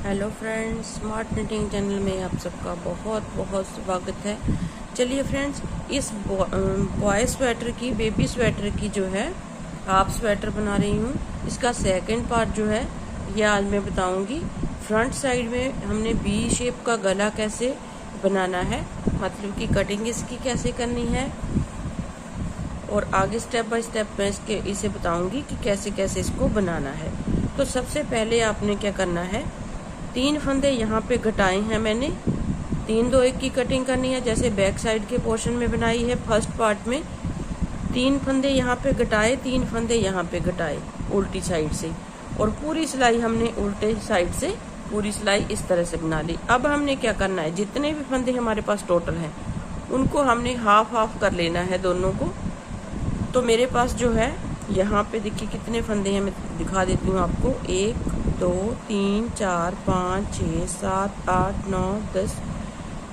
Hello friends, smart knitting channel में आप सबका बहुत बहुत स्वागत है। चलिए फ्रेंड्स, इस बॉय स्वेटर की, बेबी स्वेटर की जो है हाफ स्वेटर बना रही हूँ। इसका सेकंड पार्ट जो है ये आज मैं बताऊंगी। फ्रंट साइड में हमने बी शेप का गला कैसे बनाना है, मतलब कि कटिंग इसकी कैसे करनी है, और आगे स्टेप बाय स्टेप मैं इसे बताऊंगी कि कैसे कैसे इसको बनाना है। तो सबसे पहले आपने क्या करना है, 3 फंदे यहाँ पे घटाए हैं मैंने। 3 2 1 की कटिंग करनी है, जैसे बैक साइड के पोर्शन में बनाई है। फर्स्ट पार्ट में 3 फंदे यहाँ पे घटाए, 3 फंदे यहाँ पे घटाए उल्टी साइड से, और पूरी सिलाई हमने उल्टे साइड से पूरी सिलाई इस तरह से बना ली। अब हमने क्या करना है, जितने भी फंदे हमारे पास टोटल हैं उनको हमने हाफ हाफ कर लेना है दोनों को। तो मेरे पास जो है यहाँ पे देखिए कितने फंदे हैं, मैं दिखा देती हूँ आपको। 1 2 3 4 5 6 7 8 9 10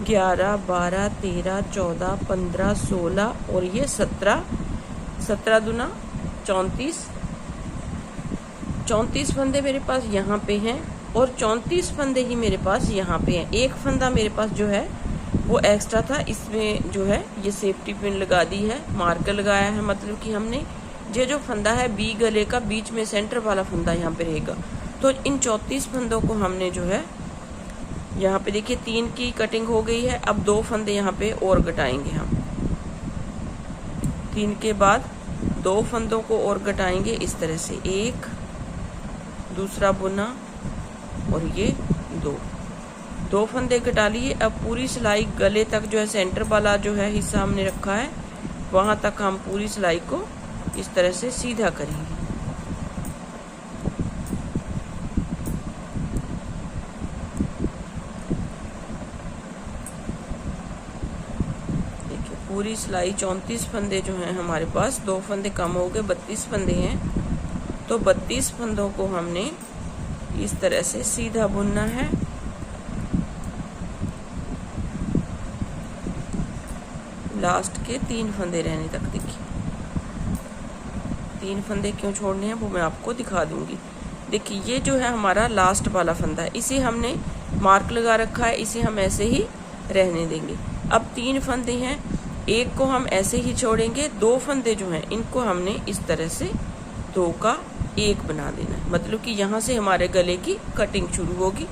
11 12 13 14 15 16 और ये 17 दूना 34 फंदे मेरे पास यहाँ पे हैं, और 34 फंदे ही मेरे पास यहाँ पे हैं। एक फंदा मेरे पास जो है वो एक्स्ट्रा था, इसमें जो है ये सेफ्टी पिन लगा दी है, मार्कर लगाया है, मतलब कि हमने ये जो फंदा है बी गले का बीच में सेंटर वाला फंदा यहाँ पे रहेगा। तो इन 34 फंदों को हमने जो है यहाँ पे देखिए 3 की कटिंग हो गई है। अब 2 फंदे यहाँ पे और घटाएंगे हम, 3 के बाद 2 फंदों को और घटाएंगे इस तरह से, एक दूसरा बुना और ये 2 फंदे घटा लिए। अब पूरी सिलाई गले तक जो है सेंटर वाला जो है हिस्सा हमने रखा है वहां तक हम पूरी सिलाई को इस तरह से सीधा करेंगे। देखिए पूरी सिलाई 34 फंदे जो हैं हमारे पास, 2 फंदे कम हो गए, 32 फंदे हैं। तो 32 फंदों को हमने इस तरह से सीधा बुनना है। लास्ट के 3 फंदे रहने तक। देखिए 3 फंदे क्यों छोड़ने हैं वो मैं आपको दिखा दूंगी। देखिए ये जो है हमारा लास्ट वाला फंदा है, इसे हमने मार्क लगा रखा है, इसे हम ऐसे ही रहने देंगे। अब 3 फंदे हैं, एक को हम ऐसे ही छोड़ेंगे। 2 फंदे जो हैं इनको हमने इस तरह से 2 का 1 बना देना है, मतलब कि यहाँ से हमारे गले की कटिंग शुरू होगी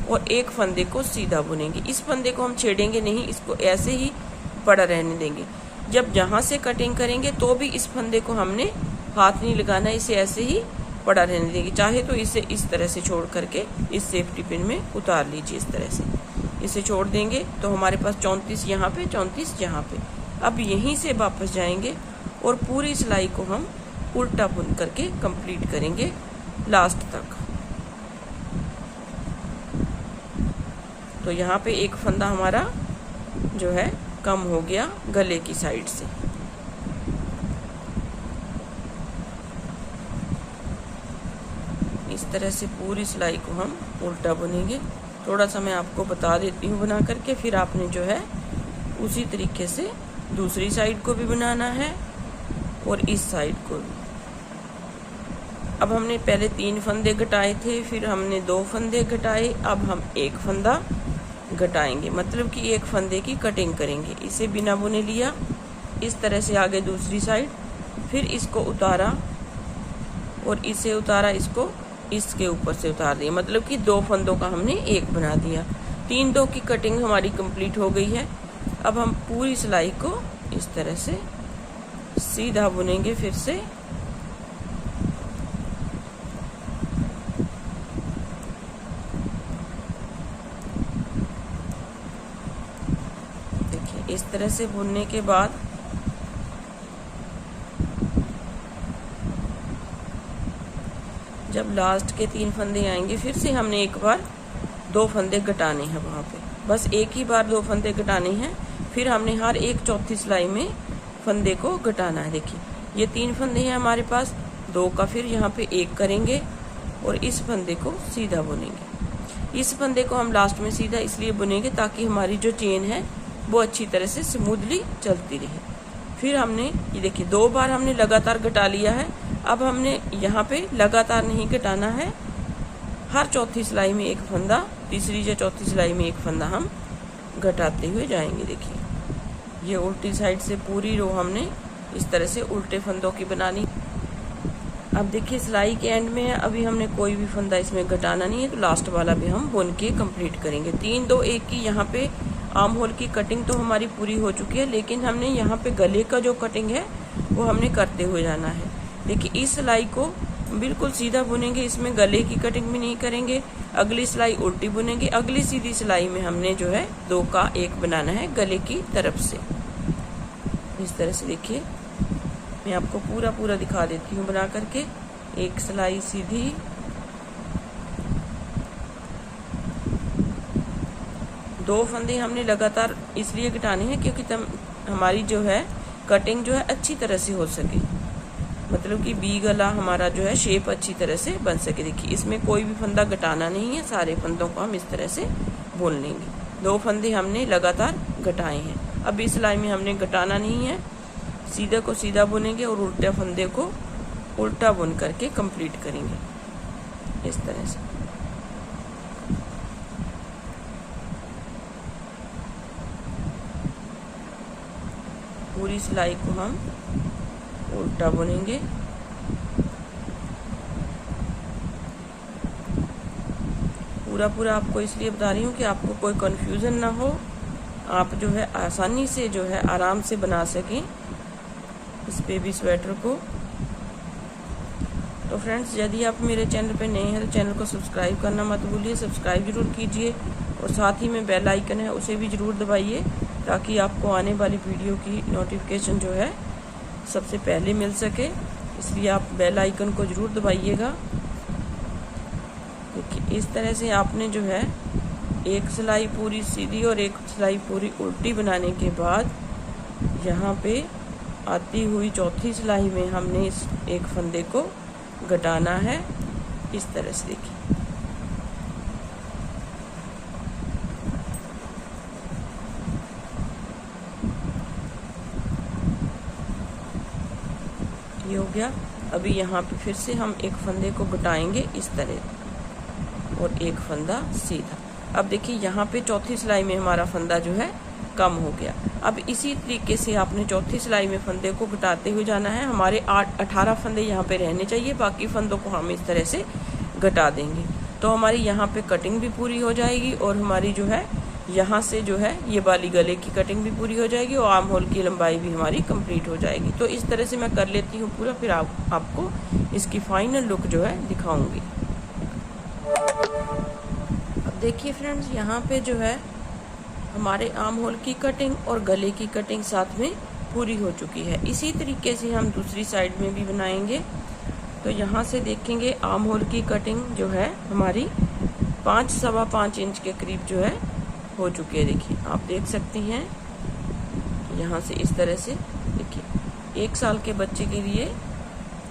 और एक फंदे को सीधा बुनेंगे। इस फंदे को हम छेड़ेंगे नहीं, इसको ऐसे ही पड़ा रहने देंगे। जब यहाँ से कटिंग करेंगे तो भी इस फंदे को हमने हाथ नहीं लगाना, इसे ऐसे ही पड़ा रहने देंगे। चाहे तो इसे इस तरह से छोड़ करके इस सेफ्टी पिन में उतार लीजिए, इस तरह से इसे छोड़ देंगे तो हमारे पास 34 यहाँ पे, 34 यहाँ पे। अब यहीं से वापस जाएंगे और पूरी सिलाई को हम उल्टा बुन करके कंप्लीट करेंगे लास्ट तक। तो यहाँ पे एक फंदा हमारा जो है कम हो गया गले की साइड से। इस तरह से पूरी सिलाई को हम उल्टा बुनेंगे। थोड़ा सा मैं आपको बता देती हूँ बना करके, फिर आपने जो है उसी तरीके से दूसरी साइड को भी बनाना है और इस साइड को भी। अब हमने पहले 3 फंदे घटाए थे, फिर हमने 2 फंदे घटाए, अब हम 1 फंदा घटाएंगे, मतलब कि 1 फंदे की कटिंग करेंगे। इसे बिना बुने लिया, इस तरह से आगे दूसरी साइड, फिर इसको उतारा और इसे उतारा, इसको इसके ऊपर से उतार दिया, मतलब कि 2 फंदों का हमने 1 बना दिया। 3 2 की कटिंग हमारी कंप्लीट हो गई है। अब हम पूरी सिलाई को इस तरह से सीधा बुनेंगे फिर से। देखिए इस तरह से बुनने के बाद जब लास्ट के 3 फंदे आएंगे फिर से हमने एक बार 2 फंदे घटाने हैं वहां पे, बस एक ही बार 2 फंदे घटाने हैं। फिर हमने हर एक चौथी सिलाई में फंदे को घटाना है। देखिए ये 3 फंदे हैं हमारे पास, 2 का फिर यहाँ पे 1 करेंगे और इस फंदे को सीधा बुनेंगे। इस फंदे को हम लास्ट में सीधा इसलिए बुनेंगे ताकि हमारी जो चेन है वो अच्छी तरह से स्मूथली चलती रहे। फिर हमने ये देखिए 2 बार हमने लगातार घटा लिया है। अब हमने यहाँ पे लगातार नहीं घटाना है, हर चौथी सिलाई में एक फंदा, तीसरी या चौथी सिलाई में एक फंदा हम घटाते हुए जाएंगे। देखिए ये उल्टी साइड से पूरी रो हमने इस तरह से उल्टे फंदों की बनानी। अब देखिए सिलाई के एंड में अभी हमने कोई भी फंदा इसमें घटाना नहीं है, तो लास्ट वाला भी हम बुन के कंप्लीट करेंगे। 3 2 1 की यहाँ पे आर्म होल की कटिंग तो हमारी पूरी हो चुकी है, लेकिन हमने यहाँ पे गले का जो कटिंग है वो हमने करते हुए जाना है। देखिए इस सिलाई को बिल्कुल सीधा बुनेंगे, इसमें गले की कटिंग भी नहीं करेंगे। अगली सिलाई उल्टी बुनेंगे, अगली सीधी सिलाई में हमने जो है 2 का 1 बनाना है गले की तरफ से। इस तरह से देखिए मैं आपको पूरा दिखा देती हूँ बना करके। एक सिलाई सीधी, दो फंदे हमने लगातार इसलिए घटाने हैं क्योंकि हमारी जो है कटिंग जो है अच्छी तरह से हो सके, मतलब कि बी गला हमारा जो है शेप अच्छी तरह से बन सके। देखिए इसमें कोई भी फंदा घटाना नहीं है, सारे फंदों को हम इस तरह से बुन लेंगे। 2 फंदे हमने लगातार घटाए हैं। अब इस सिलाई में हमने घटाना नहीं है, सीधा को सीधा बुनेंगे और उल्टे फंदे को उल्टा बुन करके कंप्लीट करेंगे इस तरह से। पूरी सिलाई को हम उल्टा बुनेंगे। पूरा आपको इसलिए बता रही हूँ कि आपको कोई कंफ्यूजन ना हो, आप जो है आसानी से जो है आराम से बना सकें इस बेबी स्वेटर को। तो फ्रेंड्स यदि आप मेरे चैनल पे नए हैं तो चैनल को सब्सक्राइब करना मत भूलिए, सब्सक्राइब जरूर कीजिए और साथ ही में बेल आइकन है उसे भी जरूर दबाइए ताकि आपको आने वाली वीडियो की नोटिफिकेशन जो है सबसे पहले मिल सके, इसलिए आप बेल आइकन को जरूर दबाइएगा। देखिए इस तरह से आपने जो है एक सिलाई पूरी सीधी और एक सिलाई पूरी उल्टी बनाने के बाद यहाँ पे आती हुई चौथी सिलाई में हमने इस एक फंदे को घटाना है इस तरह से। देखिए ये हो गया। अभी यहाँ पे फिर से हम एक फंदे को घटाएंगे इस तरह और एक फंदा सीधा। अब देखिए यहाँ पे चौथी सिलाई में हमारा फंदा जो है कम हो गया। अब इसी तरीके से आपने चौथी सिलाई में फंदे को घटाते हुए जाना है। हमारे 18 फंदे यहाँ पे रहने चाहिए, बाकी फंदों को हम इस तरह से घटा देंगे तो हमारी यहाँ पे कटिंग भी पूरी हो जाएगी और हमारी जो है यहाँ से जो है ये वाली गले की कटिंग भी पूरी हो जाएगी और आर्म होल की लंबाई भी हमारी कंप्लीट हो जाएगी। तो इस तरह से मैं कर लेती हूँ पूरा, फिर आपको इसकी फाइनल लुक जो है दिखाऊंगी। अब देखिए फ्रेंड्स यहाँ पे जो है हमारे आर्म होल की कटिंग और गले की कटिंग साथ में पूरी हो चुकी है। इसी तरीके से हम दूसरी साइड में भी बनाएंगे। तो यहाँ से देखेंगे आर्म होल की कटिंग जो है हमारी 5 सवा 5 इंच के करीब जो है हो चुकी है। देखिए आप देख सकती हैं यहाँ से इस तरह से। देखिए 1 साल के बच्चे के लिए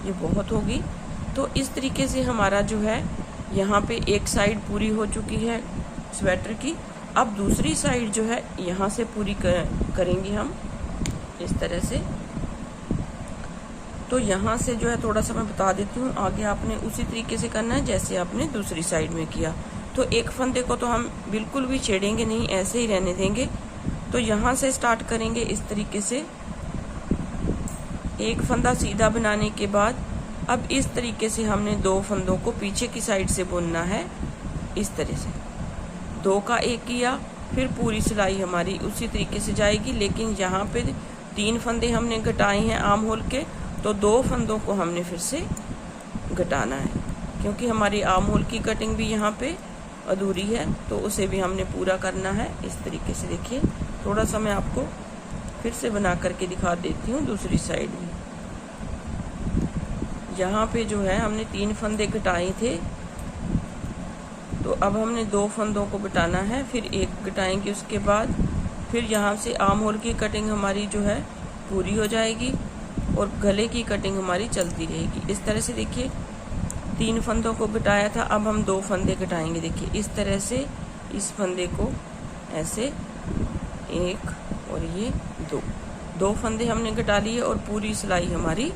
ये बहुत होगी। तो इस तरीके से हमारा जो है यहाँ पे एक साइड पूरी हो चुकी है स्वेटर की। अब दूसरी साइड जो है यहाँ से पूरी करेंगे हम इस तरह से। तो यहाँ से जो है थोड़ा सा मैं बता देती हूँ, आगे आपने उसी तरीके से करना है जैसे आपने दूसरी साइड में किया। तो एक फंदे को तो हम बिल्कुल भी छेड़ेंगे नहीं, ऐसे ही रहने देंगे। तो यहाँ से स्टार्ट करेंगे इस तरीके से, एक फंदा सीधा बनाने के बाद अब इस तरीके से हमने 2 फंदों को पीछे की साइड से बुनना है इस तरह से। 2 का 1 किया, फिर पूरी सिलाई हमारी उसी तरीके से जाएगी, लेकिन यहाँ पे 3 फंदे हमने घटाए हैं आर्म होल के, तो 2 फंदों को हमने फिर से घटाना है क्योंकि हमारी आर्म होल की कटिंग भी यहाँ पे अधूरी है, तो उसे भी हमने पूरा करना है इस तरीके से। देखिए थोड़ा सा मैं आपको फिर से बना करके दिखा देती हूँ दूसरी साइड भी। यहाँ पे जो है हमने 3 फंदे घटाए थे, तो अब हमने 2 फंदों को घटाना है, फिर एक घटाएंगे उसके बाद, फिर यहाँ से आर्म होल की कटिंग हमारी जो है पूरी हो जाएगी और गले की कटिंग हमारी चलती रहेगी इस तरह से। देखिए 3 फंदों को घटाया था, अब हम 2 फंदे घटाएंगे। देखिए इस तरह से इस फंदे को ऐसे 1 और ये 2 फंदे हमने घटा लिए और पूरी सिलाई हमारी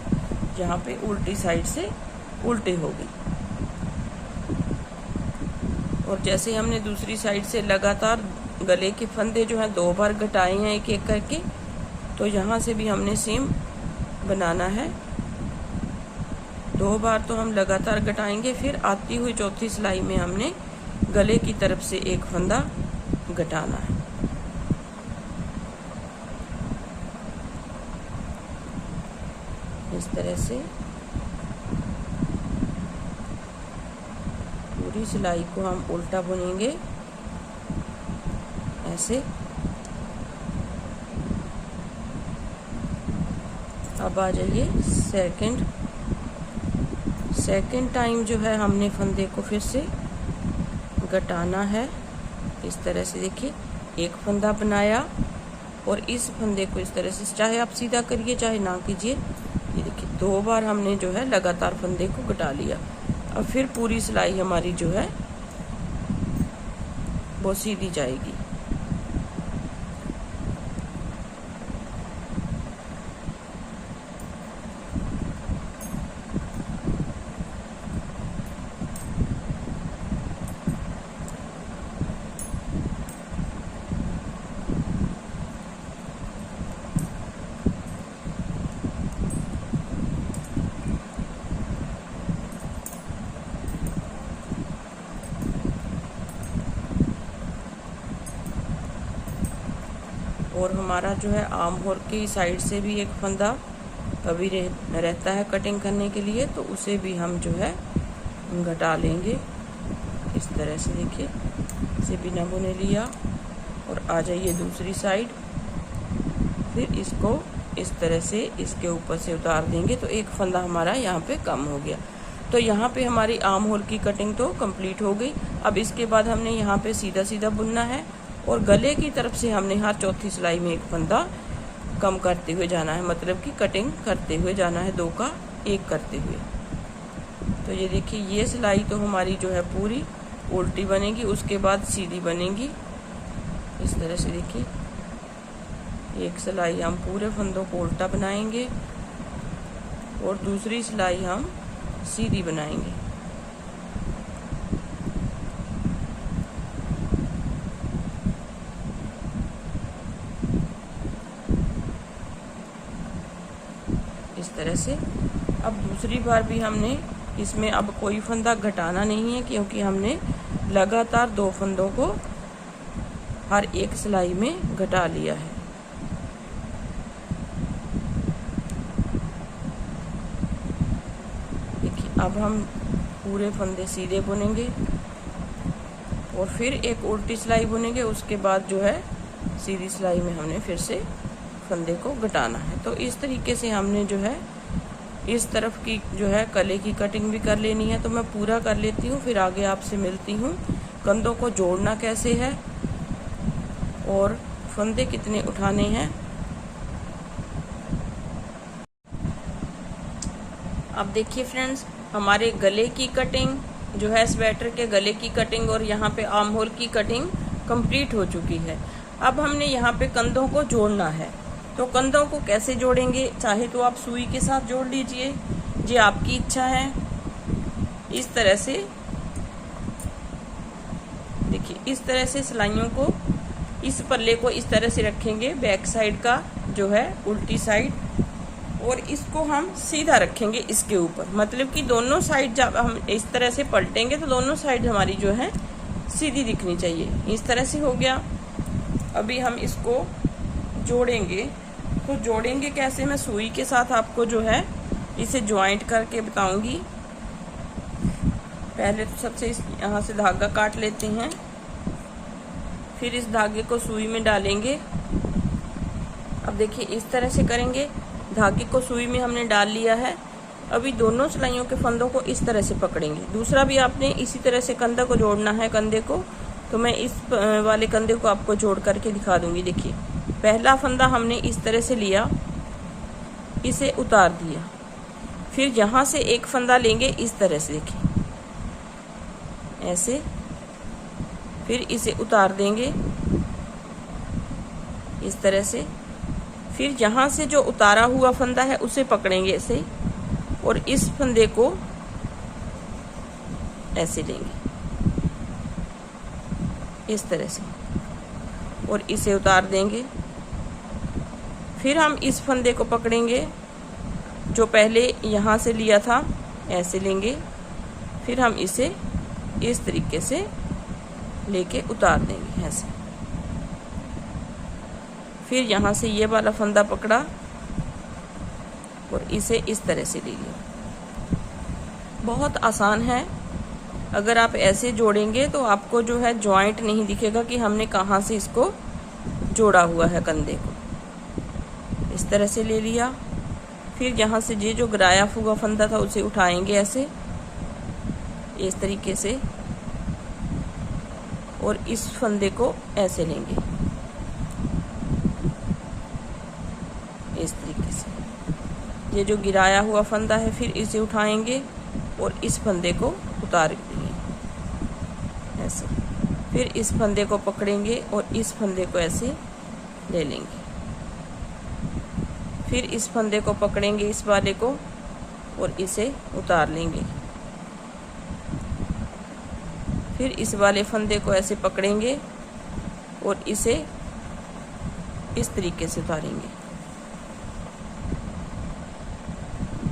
यहाँ पे उल्टी साइड से उल्टे हो गई। और जैसे हमने दूसरी साइड से लगातार गले के फंदे जो हैं 2 बार घटाए हैं एक एक करके, तो यहाँ से भी हमने सेम बनाना है। 2 बार तो हम लगातार घटाएंगे, फिर आती हुई चौथी सिलाई में हमने गले की तरफ से एक फंदा घटाना है। इस तरह से पूरी सिलाई को हम उल्टा बुनेंगे ऐसे। अब आ जाइए सेकंड टाइम जो है हमने फंदे को फिर से घटाना है। इस तरह से देखिए, एक फंदा बनाया और इस फंदे को इस तरह से, चाहे आप सीधा करिए चाहे ना कीजिए, ये देखिए 2 बार हमने जो है लगातार फंदे को घटा लिया। अब फिर पूरी सिलाई हमारी जो है वो सीधी जाएगी। और हमारा जो है आर्म होल की साइड से भी एक फंदा कभी रहता है कटिंग करने के लिए, तो उसे भी हम जो है घटा लेंगे। इस तरह से देखिए, इसे बिना बुने लिया और आ जाइए दूसरी साइड, फिर इसको इस तरह से इसके ऊपर से उतार देंगे, तो एक फंदा हमारा यहाँ पे कम हो गया। तो यहाँ पे हमारी आर्म होल की कटिंग तो कंप्लीट हो गई। अब इसके बाद हमने यहाँ पे सीधा सीधा बुनना है और गले की तरफ से हमने हर चौथी सिलाई में एक फंदा कम करते हुए जाना है, मतलब कि कटिंग करते हुए जाना है, 2 का 1 करते हुए। तो ये देखिए, ये सिलाई तो हमारी जो है पूरी उल्टी बनेगी, उसके बाद सीधी बनेगी। इस तरह से देखिए, एक सिलाई हम पूरे फंदों को उल्टा बनाएंगे और दूसरी सिलाई हम सीधी बनाएंगे। इस तरह से अब दूसरी बार भी हमने इसमें अब कोई फंदा घटाना नहीं है, क्योंकि हमने लगातार 2 फंदों को हर एक सिलाई में घटा लिया है। देखिए, अब हम पूरे फंदे सीधे बुनेंगे और फिर एक उल्टी सिलाई बुनेंगे, उसके बाद जो है सीधी सिलाई में हमने फिर से फंदे को घटाना है। तो इस तरीके से हमने जो है इस तरफ की जो है गले की कटिंग भी कर लेनी है। तो मैं पूरा कर लेती हूँ, फिर आगे आपसे मिलती हूँ। कंधों को जोड़ना कैसे है और फंदे कितने उठाने हैं। अब देखिए फ्रेंड्स, हमारे गले की कटिंग जो है, स्वेटर के गले की कटिंग और यहाँ पे आर्म होल की कटिंग कंप्लीट हो चुकी है। अब हमने यहाँ पे कंधों को जोड़ना है। तो कंधों को कैसे जोड़ेंगे, चाहे तो आप सुई के साथ जोड़ लीजिए, ये आपकी इच्छा है। इस तरह से देखिए, इस तरह से सिलाइयों को, इस पल्ले को इस तरह से रखेंगे, बैक साइड का जो है उल्टी साइड, और इसको हम सीधा रखेंगे इसके ऊपर, मतलब कि दोनों साइड जब हम इस तरह से पलटेंगे तो दोनों साइड हमारी जो है सीधी दिखनी चाहिए। इस तरह से हो गया। अभी हम इसको जोड़ेंगे। तो जोड़ेंगे कैसे, मैं सुई के साथ आपको जो है इसे ज्वाइंट करके बताऊंगी। पहले तो सबसे यहाँ से धागा काट लेते हैं, फिर इस धागे को सुई में डालेंगे। अब देखिए, इस तरह से करेंगे। धागे को सुई में हमने डाल लिया है। अभी दोनों सिलाइयों के फंदों को इस तरह से पकड़ेंगे। दूसरा भी आपने इसी तरह से कंधे को जोड़ना है, कंधे को। तो मैं इस वाले कंधे को आपको जोड़ करके दिखा दूंगी। देखिए, पहला फंदा हमने इस तरह से लिया, इसे उतार दिया, फिर यहाँ से एक फंदा लेंगे इस तरह से, देखिए ऐसे, फिर इसे उतार देंगे इस तरह से। फिर यहाँ से जो उतारा हुआ फंदा है उसे पकड़ेंगे ऐसे, और इस फंदे को ऐसे लेंगे। इस तरह से, और इसे उतार देंगे। फिर हम इस फंदे को पकड़ेंगे जो पहले यहाँ से लिया था, ऐसे लेंगे। फिर हम इसे इस तरीके से लेके उतार देंगे ऐसे। फिर यहाँ से ये वाला फंदा पकड़ा और इसे इस तरह से ले लिया। बहुत आसान है। अगर आप ऐसे जोड़ेंगे तो आपको जो है जॉइंट नहीं दिखेगा कि हमने कहाँ से इसको जोड़ा हुआ है कंधे को। इस तरह से ले लिया। फिर यहाँ से ये जो गिराया हुआ फंदा था उसे उठाएंगे ऐसे, इस तरीके से, और इस फंदे को ऐसे लेंगे इस तरीके से। ये जो गिराया हुआ फंदा है, फिर इसे उठाएंगे और इस फंदे को उतार देंगे ऐसे। फिर इस फंदे को पकड़ेंगे और इस फंदे को ऐसे ले लेंगे। फिर इस फंदे को पकड़ेंगे, इस वाले को, और इसे उतार लेंगे। फिर इस वाले फंदे को ऐसे पकड़ेंगे और इसे इस तरीके से उतारेंगे।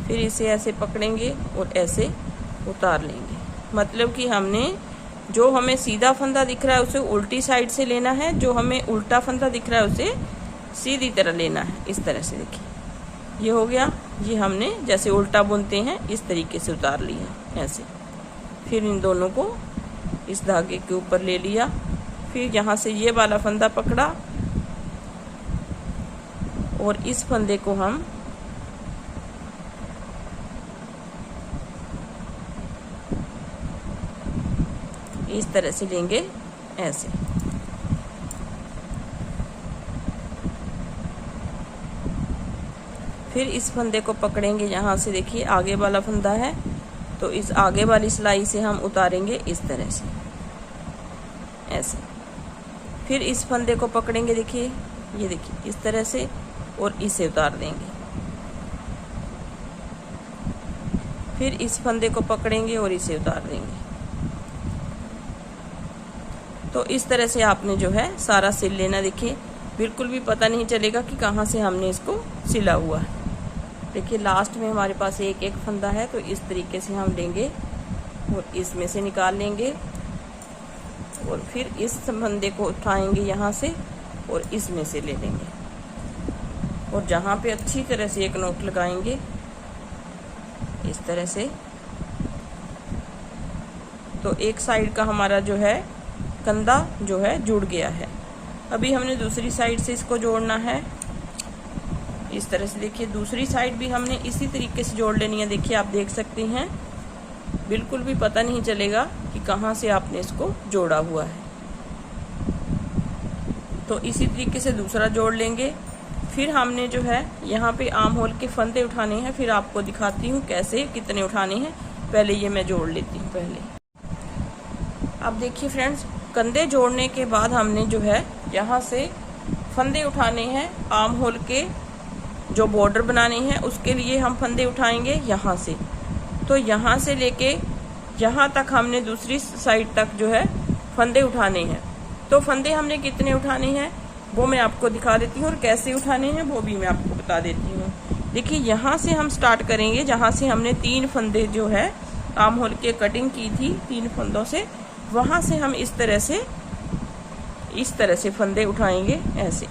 फिर इसे ऐसे पकड़ेंगे और ऐसे उतार लेंगे। मतलब कि हमने जो हमें सीधा फंदा दिख रहा है उसे उल्टी साइड से लेना है, जो हमें उल्टा फंदा दिख रहा है उसे सीधी तरह लेना है। इस तरह से देखिए, ये हो गया। ये हमने जैसे उल्टा बुनते हैं इस तरीके से उतार लिया ऐसे। फिर इन दोनों को इस धागे के ऊपर ले लिया। फिर यहाँ से ये वाला फंदा पकड़ा और इस फंदे को हम इस तरह से लेंगे ऐसे। फिर इस फंदे को पकड़ेंगे, यहाँ से देखिए आगे वाला फंदा है, तो इस आगे वाली सिलाई से हम उतारेंगे इस तरह से ऐसे। फिर इस फंदे को पकड़ेंगे, देखिए ये देखिए इस तरह से, और इसे उतार देंगे। फिर इस फंदे को पकड़ेंगे और इसे उतार देंगे। तो इस तरह से आपने जो है सारा सिल लेना। देखिए बिल्कुल भी पता नहीं चलेगा कि कहाँ से हमने इसको सिला हुआ है। देखिए लास्ट में हमारे पास एक एक फंदा है, तो इस तरीके से हम लेंगे और इसमें से निकाल लेंगे, और फिर इस फंदे को उठाएंगे यहाँ से और इसमें से ले लेंगे, और जहाँ पे अच्छी तरह से एक नोक लगाएंगे इस तरह से। तो एक साइड का हमारा जो है कंधा जो है जुड़ गया है। अभी हमने दूसरी साइड से इसको जोड़ना है इस तरह से। देखिए दूसरी साइड भी हमने इसी तरीके से जोड़ लेनी है। देखिए आप देख सकते हैं बिल्कुल भी पता नहीं चलेगा कि कहाँ से आपने इसको जोड़ा हुआ है। तो इसी तरीके से दूसरा जोड़ लेंगे। फिर हमने जो है यहाँ पे आर्म होल के फंदे उठाने हैं। फिर आपको दिखाती हूँ कैसे कितने उठाने हैं। पहले ये मैं जोड़ लेती हूँ पहले। अब देखिए फ्रेंड्स, कंधे जोड़ने के बाद हमने जो है यहाँ से फंदे उठाने हैं। आर्म होल के जो बॉर्डर बनाने हैं उसके लिए हम फंदे उठाएंगे यहाँ से। तो यहाँ से लेके यहाँ तक हमने दूसरी साइड तक जो है फंदे उठाने हैं। तो फंदे हमने कितने उठाने हैं वो मैं आपको दिखा देती हूँ, और कैसे उठाने हैं वो भी मैं आपको बता देती हूँ। देखिए यहाँ से हम स्टार्ट करेंगे, जहाँ से हमने 3 फंदे जो है आर्म होल के कटिंग की थी 3 फंदों से, वहाँ से हम इस तरह से फंदे उठाएंगे ऐसे।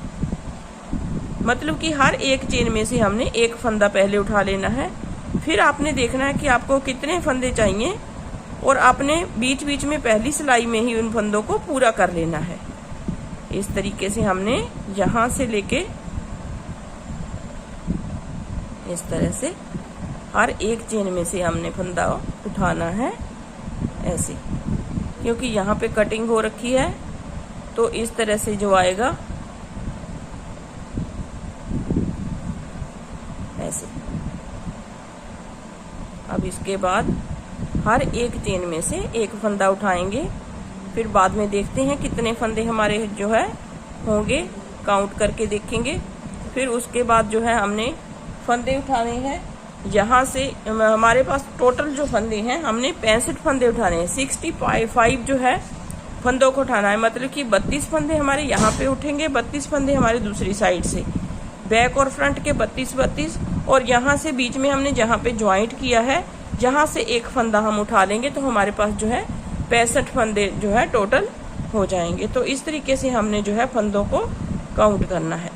मतलब कि हर एक चेन में से हमने एक फंदा पहले उठा लेना है। फिर आपने देखना है कि आपको कितने फंदे चाहिए, और आपने बीच बीच में पहली सिलाई में ही उन फंदों को पूरा कर लेना है। इस तरीके से हमने यहाँ से लेके इस तरह से हर एक चेन में से हमने फंदा उठाना है ऐसे। क्योंकि यहाँ पे कटिंग हो रखी है, तो इस तरह से जो आएगा ऐसे। अब इसके बाद हर एक चेन में से एक फंदा उठाएंगे। फिर बाद में देखते हैं कितने फंदे हमारे जो है होंगे, काउंट करके देखेंगे। फिर उसके बाद जो है हमने फंदे उठाने हैं। यहाँ से हमारे पास टोटल जो फंदे हैं हमने 65 फंदे उठाने हैं। 65 जो है फंदों को उठाना है, मतलब कि 32 फंदे हमारे यहाँ पे उठेंगे, 32 फंदे हमारे दूसरी साइड से, बैक और फ्रंट के 32 और यहाँ से बीच में हमने जहाँ पे ज्वाइंट किया है यहाँ से एक फंदा हम उठा लेंगे तो हमारे पास जो है 65 फंदे जो है टोटल हो जाएंगे। तो इस तरीके से हमने जो है फंदों को काउंट करना है।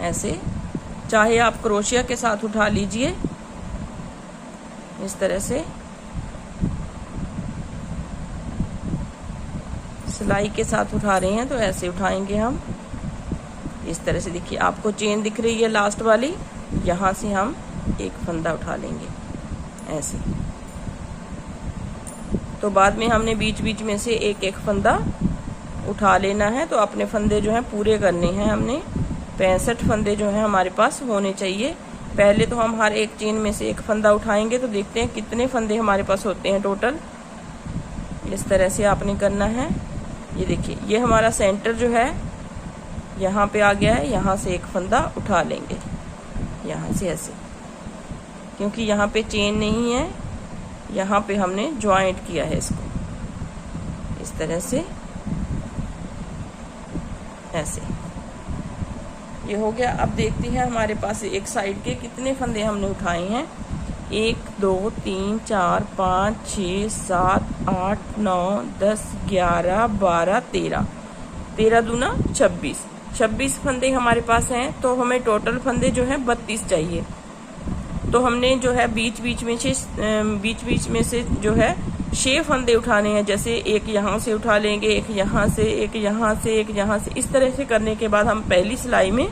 ऐसे चाहे आप क्रोशिया के साथ उठा लीजिए, इस तरह से सिलाई के साथ उठा रहे हैं तो ऐसे उठाएंगे हम। इस तरह से देखिए आपको चेन दिख रही है लास्ट वाली, यहाँ से हम एक फंदा उठा लेंगे ऐसे। तो बाद में हमने बीच बीच में से एक एक फंदा उठा लेना है। तो अपने फंदे जो हैं पूरे करने हैं हमने, 65 फंदे जो हैं हमारे पास होने चाहिए। पहले तो हम हर एक चेन में से एक फंदा उठाएंगे तो देखते हैं कितने फंदे हमारे पास होते हैं टोटल। इस तरह से आपने करना है। ये देखिए ये हमारा सेंटर जो है यहाँ पे आ गया है, यहाँ से एक फंदा उठा लेंगे यहाँ से ऐसे, क्योंकि यहाँ पे चेन नहीं है, यहाँ पे हमने ज्वाइंट किया है इसको इस तरह से ऐसे। ये हो गया। अब देखते हैं हमारे पास एक साइड के कितने फंदे हमने उठाए हैं। 1 2 3 4 5 6 7 8 9 10 11 12 13, 13 दूना 26 फंदे हमारे पास हैं। तो हमें टोटल फंदे जो है 32 चाहिए। तो हमने जो है बीच बीच में से जो है 6 फंदे उठाने हैं। जैसे एक यहाँ से उठा लेंगे, एक यहाँ से, एक यहाँ से, एक यहाँ से। इस तरह से करने के बाद हम पहली सिलाई में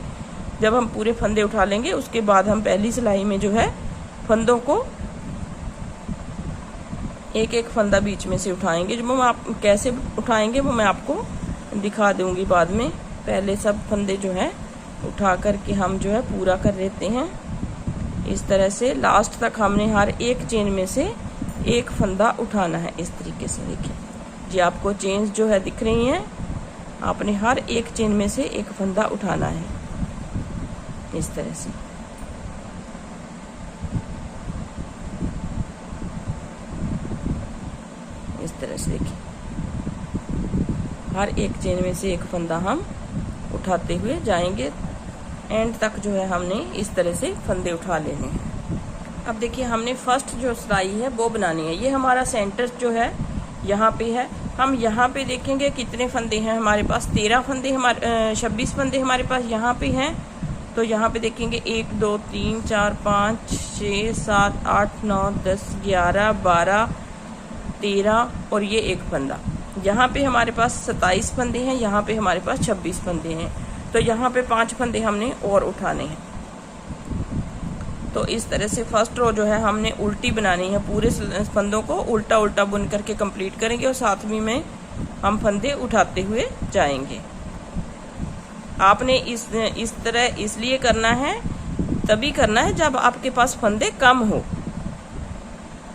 जब हम पूरे फंदे उठा लेंगे उसके बाद हम पहली सिलाई में जो है फंदों को एक एक फंदा बीच में से उठाएंगे। जो मैं आप कैसे उठाएंगे वो मैं आपको दिखा दूंगी बाद में। पहले सब फंदे जो है उठा करके हम जो है पूरा कर लेते हैं। इस तरह से लास्ट तक हमने हर एक चेन में से एक फंदा उठाना है इस तरीके से। देखिए जी आपको चेन्स जो है दिख रही हैं, आपने हर एक चेन में से एक फंदा उठाना है इस तरह से। इस तरह से देखिए हर एक चेन में से एक फंदा हम उठाते हुए जाएंगे। एंड तक जो है हमने इस तरह से फंदे उठा लेने हैं। अब देखिए हमने फर्स्ट जो सिलाई है वो बनानी है। ये हमारा सेंटर जो है यहाँ पे है। हम यहाँ पे देखेंगे कितने फंदे हैं हमारे पास। 13 फंदे हमारे 26 फंदे हमारे पास यहाँ पे हैं। तो यहाँ पे देखेंगे 1 2 3 4 5 6 7 8 9 10 11 12 13 और ये एक फंदा। यहाँ पे हमारे पास 27 फंदे हैं, यहाँ पे हमारे पास 26 फंदे हैं। तो यहाँ पे 5 फंदे हमने और उठाने हैं। तो इस तरह से फर्स्ट रो जो है हमने उल्टी बनानी है। पूरे फंदों को उल्टा उल्टा बुन करके कंप्लीट करेंगे और साथ में हम फंदे उठाते हुए जाएंगे। आपने इस तरह इसलिए करना है, तभी करना है जब आपके पास फंदे कम हो,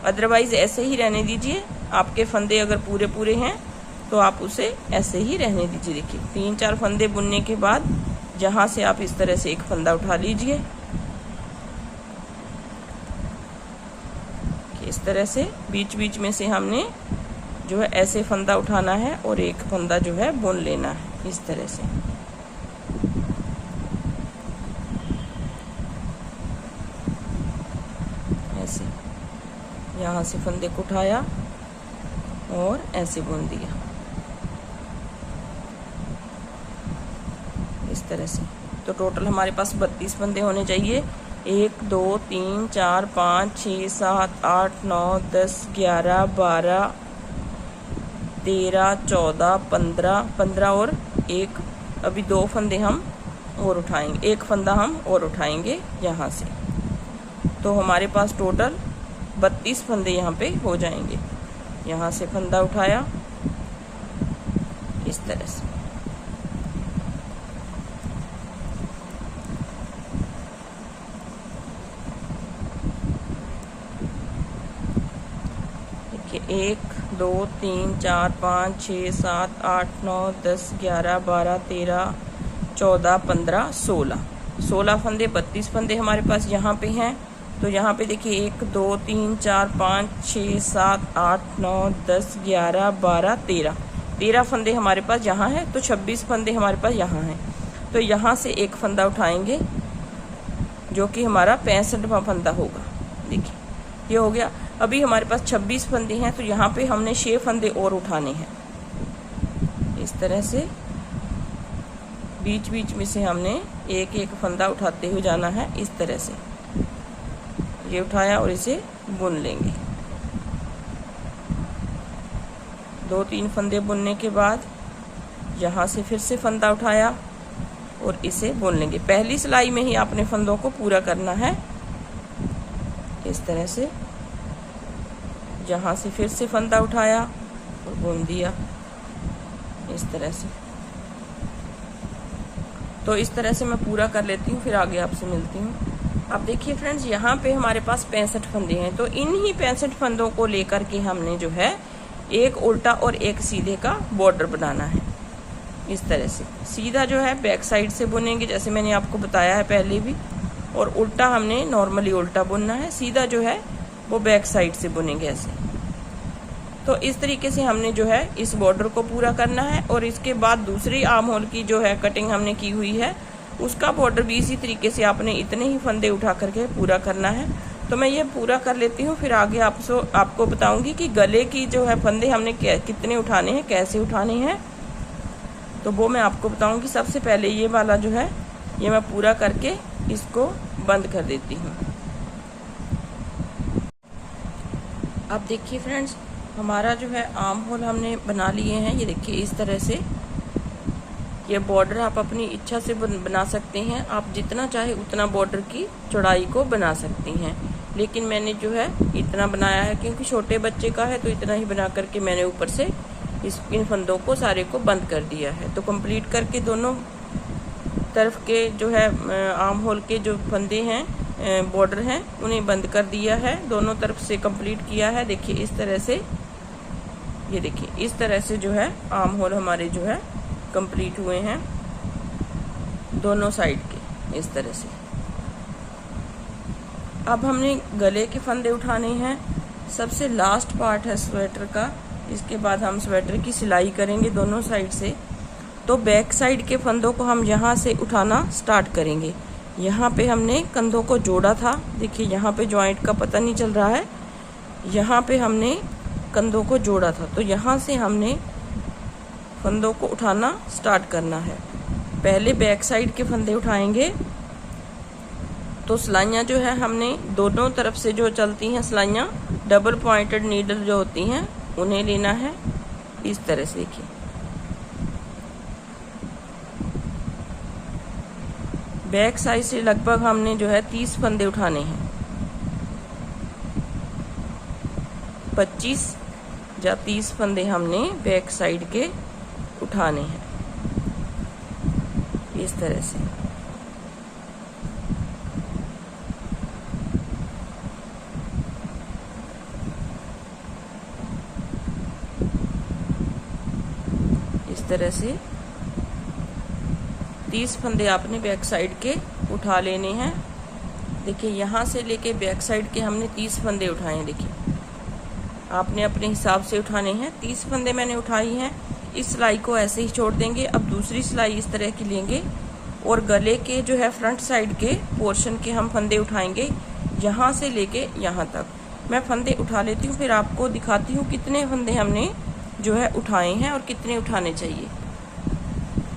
अदरवाइज ऐसे ही रहने दीजिए। आपके फंदे अगर पूरे पूरे हैं तो आप उसे ऐसे ही रहने दीजिए। देखिए 3-4 फंदे बुनने के बाद जहाँ से आप इस तरह से एक फंदा उठा लीजिए। इस तरह से बीच बीच में से हमने जो है ऐसे फंदा उठाना है और एक फंदा जो है बुन लेना है इस तरह से। ऐसे यहाँ से फंदे को उठाया और ऐसे बुन दिया इस तरह से। तो टोटल हमारे पास 32 फंदे होने चाहिए। 1 2 3 4 5 6 7 8 9 10 11 12 13 14 15 और एक अभी 2 फंदे हम और उठाएंगे, एक फंदा हम और उठाएंगे यहाँ से। तो हमारे पास टोटल 32 फंदे यहाँ पे हो जाएंगे। यहाँ से फंदा उठाया इस तरह से। देखिए 1 2 3 4 5 6 7 8 9 10 11 12 13 14 15 16 फंदे 32 फंदे हमारे पास यहाँ पे हैं। तो यहाँ पे देखिए 1 2 3 4 5 6 7 8 9 10 11 12 13 फंदे हमारे पास यहाँ है, तो 26 फंदे हमारे पास यहाँ हैं। तो यहाँ से एक फंदा उठाएंगे जो कि हमारा 65वां फंदा होगा। देखिए ये हो गया। अभी हमारे पास 26 फंदे हैं, तो यहाँ पे हमने 6 फंदे और उठाने हैं। इस तरह से बीच बीच में से हमने एक एक फंदा उठाते हुए जाना है। इस तरह से ये उठाया और इसे बुन लेंगे। 2-3 फंदे बुनने के बाद यहाँ से फिर से फंदा उठाया और इसे बुन लेंगे। पहली सिलाई में ही आपने फंदों को पूरा करना है। इस तरह से यहाँ से फिर से फंदा उठाया और बुन दिया इस तरह से। तो इस तरह से मैं पूरा कर लेती हूँ, फिर आगे आपसे मिलती हूँ। अब देखिए फ्रेंड्स, यहाँ पे हमारे पास 65 फंदे हैं, तो इन ही 65 फंदों को लेकर के हमने जो है एक उल्टा और एक सीधे का बॉर्डर बनाना है। इस तरह से सीधा जो है बैक साइड से बुनेंगे, जैसे मैंने आपको बताया है पहले भी, और उल्टा हमने नॉर्मली उल्टा बुनना है। सीधा जो है वो बैक साइड से बुनेंगे ऐसे। तो इस तरीके से हमने जो है इस बॉर्डर को पूरा करना है। और इसके बाद दूसरी आर्म होल की जो है कटिंग हमने की हुई है, उसका बॉर्डर भी इसी तरीके से आपने इतने ही फंदे उठा करके पूरा करना है। तो मैं ये पूरा कर लेती हूँ, फिर आगे आपको बताऊंगी कि गले की जो है फंदे हमने कितने उठाने हैं, कैसे उठाने हैं, तो वो मैं आपको बताऊंगी। सबसे पहले ये वाला जो है ये मैं पूरा करके इसको बंद कर देती हूँ। अब देखिए फ्रेंड्स, हमारा जो है आर्म होल हमने बना लिए हैं। ये देखिए इस तरह से ये बॉर्डर आप अपनी इच्छा से बना सकते हैं। आप जितना चाहे उतना बॉर्डर की चौड़ाई को बना सकती हैं, लेकिन मैंने जो है इतना बनाया है क्योंकि छोटे बच्चे का है, तो इतना ही बना करके मैंने ऊपर से इन फंदों को सारे को बंद कर दिया है। तो कंप्लीट करके दोनों तरफ के जो है आर्म होल के जो फंदे हैं, बॉर्डर हैं, उन्हें बंद कर दिया है। दोनों तरफ से कंप्लीट किया है। देखिए इस तरह से, ये देखिए इस तरह से जो है आर्म होल हमारे जो है कंप्लीट हुए हैं दोनों साइड के, इस तरह से। अब हमने गले के फंदे उठाने हैं। सबसे लास्ट पार्ट है स्वेटर का। इसके बाद हम स्वेटर की सिलाई करेंगे दोनों साइड से। तो बैक साइड के फंदों को हम यहाँ से उठाना स्टार्ट करेंगे। यहाँ पे हमने कंधों को जोड़ा था, देखिए यहाँ पे जॉइंट का पता नहीं चल रहा है, यहाँ पे हमने कंधों को जोड़ा था। तो यहाँ से हमने फंदों को उठाना स्टार्ट करना है। पहले बैक साइड के फंदे उठाएंगे। तो सिलाइयाँ जो है हमने दोनों तरफ से जो चलती हैं सिलाइयाँ, डबल पॉइंटेड नीडल जो होती हैं, उन्हें लेना है इस तरह से। देखिए बैक साइड से लगभग हमने जो है 30 फंदे उठाने हैं। 25 या 30 फंदे हमने बैक साइड के उठाने हैं इस तरह से। इस तरह से 30 फंदे आपने बैक साइड के उठा लेने हैं। देखिए यहाँ से लेके बैक साइड के हमने 30 फंदे उठाए हैं। देखिए आपने अपने हिसाब से उठाने हैं। 30 फंदे मैंने उठाई हैं। इस सिलाई को ऐसे ही छोड़ देंगे। अब दूसरी सिलाई इस तरह की लेंगे और गले के जो है फ्रंट साइड के पोर्शन के हम फंदे उठाएंगे, यहाँ से लेके यहाँ तक। मैं फंदे उठा लेती हूँ, फिर आपको दिखाती हूँ कितने फंदे हमने जो है उठाए हैं और कितने उठाने चाहिए।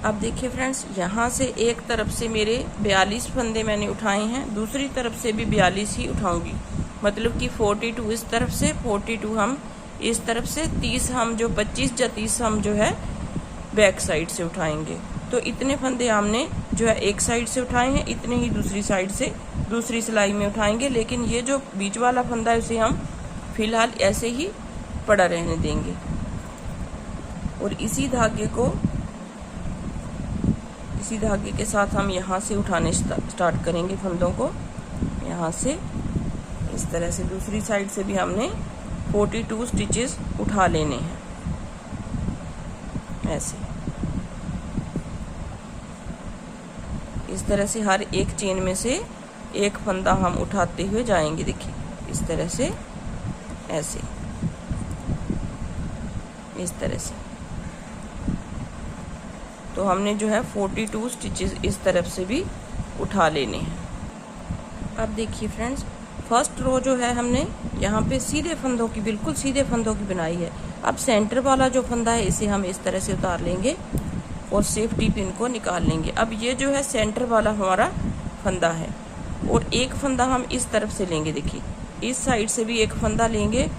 अब देखिए फ्रेंड्स, यहाँ से एक तरफ से मेरे 42 फंदे मैंने उठाए हैं, दूसरी तरफ से भी 42 ही उठाऊंगी। मतलब कि 42 इस तरफ से, 42 हम इस तरफ से, 30 हम जो 25 या 30 हम जो है बैक साइड से उठाएंगे। तो इतने फंदे हमने जो है एक साइड से उठाए हैं, इतने ही दूसरी साइड से दूसरी सिलाई में उठाएंगे। लेकिन ये जो बीच वाला फंदा है उसे हम फिलहाल ऐसे ही पड़ा रहने देंगे और इसी धागे के साथ हम यहाँ से उठाने स्टार्ट करेंगे फंदों को। यहाँ से इस तरह से दूसरी साइड से भी हमने 42 स्टिचेस उठा लेने हैं ऐसे। इस तरह से हर एक चेन में से एक फंदा हम उठाते हुए जाएंगे। देखिए इस तरह से, ऐसे, इस तरह से। तो हमने जो है 42 स्टिचेस इस तरफ से भी उठा लेने हैं। अब देखिए फ्रेंड्स, फर्स्ट रो जो है हमने यहाँ पे सीधे फंदों की, बिल्कुल सीधे फंदों की बनाई है। अब सेंटर वाला जो फंदा है इसे हम इस तरह से उतार लेंगे और सेफ्टी पिन को निकाल लेंगे। अब ये जो है सेंटर वाला हमारा फंदा है और एक फंदा हम इस तरफ से लेंगे। देखिए इस साइड से भी एक फंदा लेंगे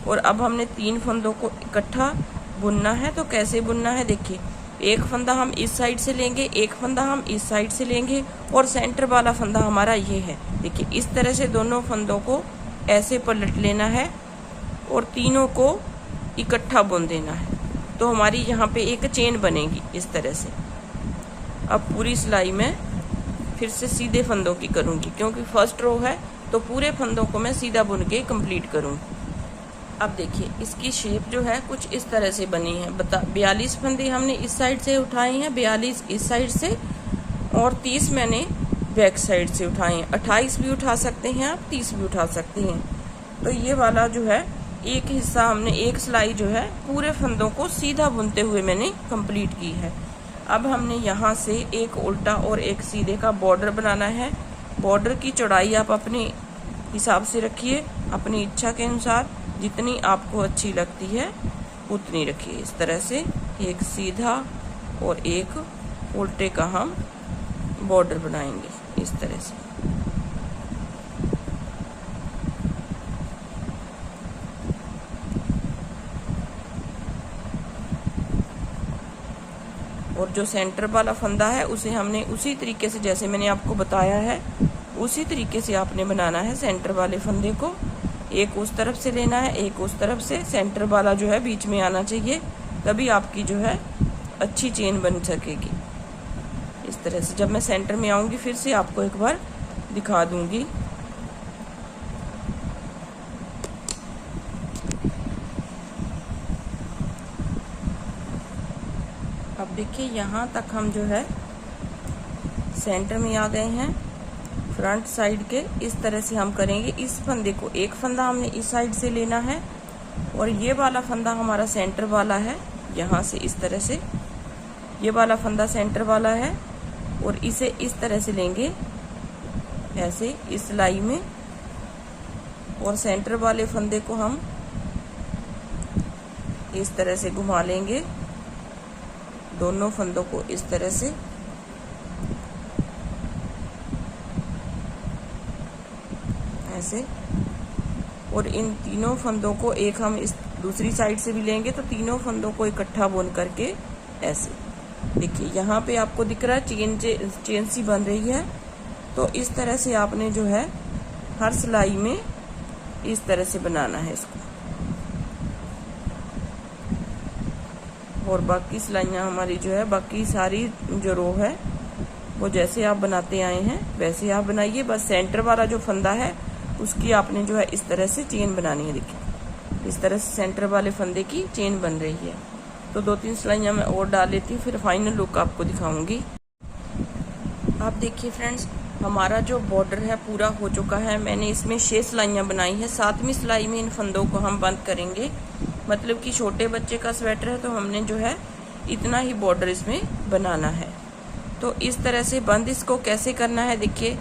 और अब हमने 3 फंदों को इकट्ठा बुनना है। तो कैसे बुनना है, देखिए एक फंदा हम इस साइड से लेंगे, एक फंदा हम इस साइड से लेंगे और सेंटर वाला फंदा हमारा ये है। देखिए इस तरह से दोनों फंदों को ऐसे पलट लेना है और तीनों को इकट्ठा बुन देना है। तो हमारी यहाँ पे एक चेन बनेगी इस तरह से। अब पूरी सिलाई में फिर से सीधे फंदों की करूँगी, क्योंकि फर्स्ट रो है तो पूरे फंदों को मैं सीधा बुन के कंप्लीट करूँगी। अब देखिए इसकी शेप जो है कुछ इस तरह से बनी है। 42 फंदे हमने इस साइड से उठाए हैं, 42 इस साइड से और 30 मैंने बैक साइड से उठाए हैं। 28 भी उठा सकते हैं आप, 30 भी उठा सकते हैं। तो ये वाला जो है एक हिस्सा हमने, एक सिलाई जो है पूरे फंदों को सीधा बुनते हुए मैंने कंप्लीट की है। अब हमने यहाँ से एक उल्टा और एक सीधे का बॉर्डर बनाना है। बॉर्डर की चौड़ाई आप अपने हिसाब से रखिए, अपनी इच्छा के अनुसार, जितनी आपको अच्छी लगती है उतनी रखिए। इस तरह से एक सीधा और एक उल्टे का हम बॉर्डर बनाएंगे इस तरह से। और जो सेंटर वाला फंदा है उसे हमने उसी तरीके से, जैसे मैंने आपको बताया है, उसी तरीके से आपने बनाना है। सेंटर वाले फंदे को एक उस तरफ से लेना है, एक उस तरफ से। सेंटर वाला जो है बीच में आना चाहिए, तभी आपकी जो है अच्छी चेन बन सकेगी। इस तरह से जब मैं सेंटर में आऊंगी फिर से आपको एक बार दिखा दूंगी। अब देखिए यहाँ तक हम जो है सेंटर में आ गए हैं। फ्रंट साइड के इस तरह से हम करेंगे। इस फंदे को, एक फंदा हमने इस साइड से लेना है और ये वाला फंदा हमारा सेंटर वाला है। यहाँ से इस तरह से ये वाला फंदा सेंटर वाला है और इसे इस तरह से लेंगे ऐसे इस सिलाई में, और सेंटर वाले फंदे को हम इस तरह से घुमा लेंगे, दोनों फंदों को इस तरह से। ऐसे, और इन तीनों फंदों को एक हम इस दूसरी साइड से भी लेंगे, तो तीनों फंदों को इकट्ठा बुन करके ऐसे। देखिए यहाँ पे आपको दिख रहा है चेन सी बन रही है। तो इस तरह से आपने जो है हर सिलाई में इस तरह से बनाना है इसको। और बाकी सिलाइयाँ हमारी जो है, बाकी सारी जो रो है वो जैसे आप बनाते आए हैं वैसे आप बनाइए। बस सेंटर वाला जो फंदा है उसकी आपने जो है इस तरह से चेन बनानी है। देखिए इस तरह से सेंटर वाले फंदे की चेन बन रही है। तो 2-3 सिलाइयाँ मैं और डाल लेती हूँ, फिर फाइनल लुक आपको दिखाऊंगी। आप देखिए फ्रेंड्स, हमारा जो बॉर्डर है पूरा हो चुका है। मैंने इसमें 6 सिलाइयाँ बनाई है। 7वीं सिलाई में इन फंदों को हम बंद करेंगे। मतलब कि छोटे बच्चे का स्वेटर है तो हमने जो है इतना ही बॉर्डर इसमें बनाना है। तो इस तरह से बंद इसको कैसे करना है, देखिए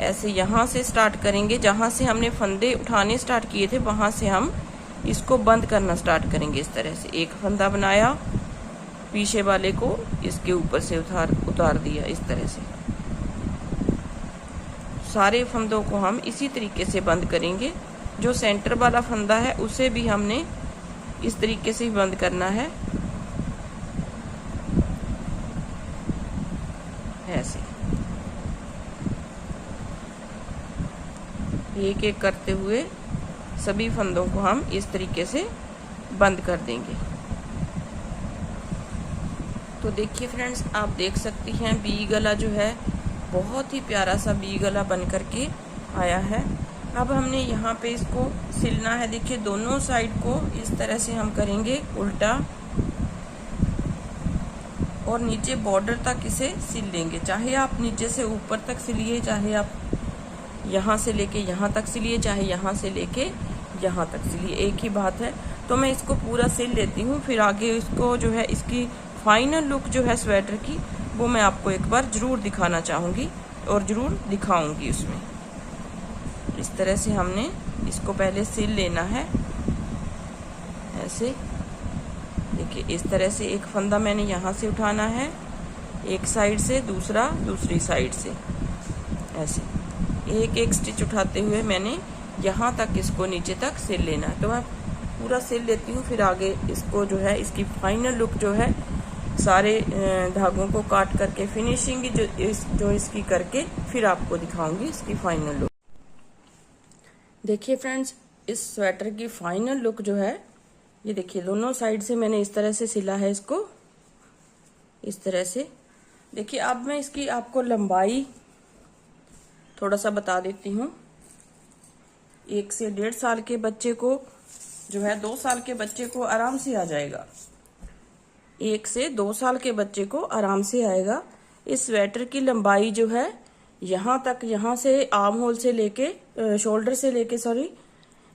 ऐसे यहाँ से स्टार्ट करेंगे, जहाँ से हमने फंदे उठाने स्टार्ट किए थे वहाँ से हम इसको बंद करना स्टार्ट करेंगे। इस तरह से एक फंदा बनाया, पीछे वाले को इसके ऊपर से उतार दिया। इस तरह से सारे फंदों को हम इसी तरीके से बंद करेंगे। जो सेंटर वाला फंदा है उसे भी हमने इस तरीके से ही बंद करना है, ऐसे एक एक करते हुए सभी फंदों को हम इस तरीके से बंद कर देंगे। तो देखिए फ्रेंड्स, आप देख सकती हैं वी गला जो है बहुत ही प्यारा सा वी गला बन करके आया है। अब हमने यहाँ पे इसको सिलना है। देखिए दोनों साइड को इस तरह से हम करेंगे उल्टा और नीचे बॉर्डर तक इसे सिल लेंगे। चाहे आप नीचे से ऊपर तक सिलिए, चाहे आप यहाँ से लेके यहाँ तक सिलिए, चाहे यहाँ से लेके यहाँ तक सिलिए, एक ही बात है। तो मैं इसको पूरा सिल लेती हूँ, फिर आगे इसको जो है इसकी फाइनल लुक जो है स्वेटर की वो मैं आपको एक बार ज़रूर दिखाना चाहूँगी और ज़रूर दिखाऊँगी उसमें। इस तरह से हमने इसको पहले सिल लेना है, ऐसे देखिए। इस तरह से एक फंदा मैंने यहाँ से उठाना है एक साइड से, दूसरा दूसरी साइड से, ऐसे एक एक स्टिच उठाते हुए मैंने यहाँ तक इसको नीचे तक सिल लेना है। तो मैं पूरा सिल लेती हूँ, फिर आगे इसको जो है इसकी फाइनल लुक जो है सारे धागों को काट करके फिनिशिंग जो इसकी करके फिर आपको दिखाऊंगी इसकी फाइनल लुक। देखिए फ्रेंड्स, इस स्वेटर की फाइनल लुक जो है ये देखिए, दोनों साइड से मैंने इस तरह से सिला है इसको, इस तरह से। देखिए अब मैं इसकी आपको लंबाई थोड़ा सा बता देती हूँ। 1 से 1.5 साल के बच्चे को जो है 2 साल के बच्चे को आराम से आ जाएगा, 1 से 2 साल के बच्चे को आराम से आएगा। इस स्वेटर की लंबाई जो है यहाँ तक, यहाँ से आर्म होल से लेके शोल्डर से लेके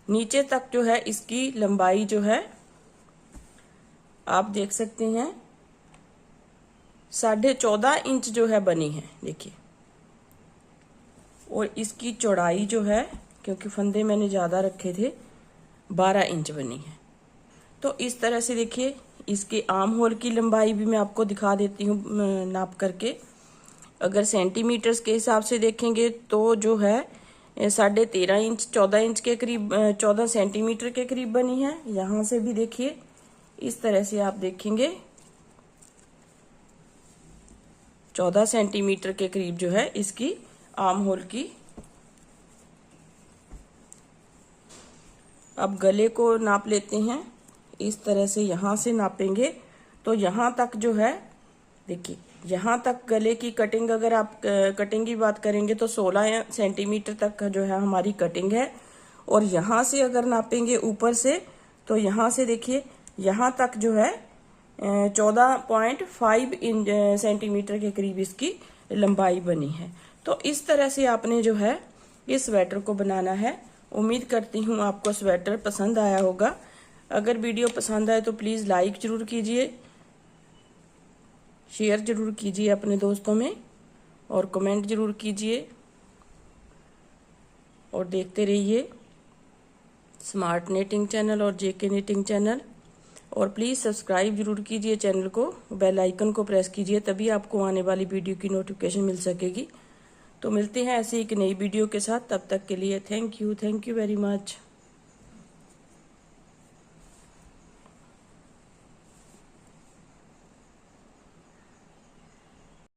नीचे तक जो है इसकी लंबाई जो है आप देख सकते हैं 14.5 इंच जो है बनी है, देखिए। और इसकी चौड़ाई जो है, क्योंकि फंदे मैंने ज़्यादा रखे थे, 12 इंच बनी है। तो इस तरह से देखिए, इसके आर्म होल की लंबाई भी मैं आपको दिखा देती हूँ नाप करके। अगर सेंटीमीटर्स के हिसाब से देखेंगे तो जो है 13.5 इंच, 14 इंच के करीब, 14 सेंटीमीटर के करीब बनी है। यहाँ से भी देखिए, इस तरह से आप देखेंगे 14 सेंटीमीटर के करीब जो है इसकी आर्म होल की। अब गले को नाप लेते हैं, इस तरह से यहाँ से नापेंगे तो यहाँ तक जो है देखिए, यहाँ तक गले की कटिंग, अगर आप कटिंग की बात करेंगे तो 16 सेंटीमीटर तक जो है हमारी कटिंग है। और यहाँ से अगर नापेंगे ऊपर से तो यहाँ से देखिए, यहाँ तक जो है 14.5 सेंटीमीटर के करीब इसकी लंबाई बनी है। तो इस तरह से आपने जो है इस स्वेटर को बनाना है। उम्मीद करती हूँ आपको स्वेटर पसंद आया होगा। अगर वीडियो पसंद आए तो प्लीज़ लाइक ज़रूर कीजिए, शेयर ज़रूर कीजिए अपने दोस्तों में, और कमेंट ज़रूर कीजिए, और देखते रहिए स्मार्ट निटिंग चैनल और जेके निटिंग चैनल। और प्लीज़ सब्सक्राइब जरूर कीजिए चैनल को, बेल आइकन को प्रेस कीजिए, तभी आपको आने वाली वीडियो की नोटिफिकेशन मिल सकेगी। तो मिलते हैं ऐसे एक नई वीडियो के साथ, तब तक के लिए थैंक यू वेरी मच।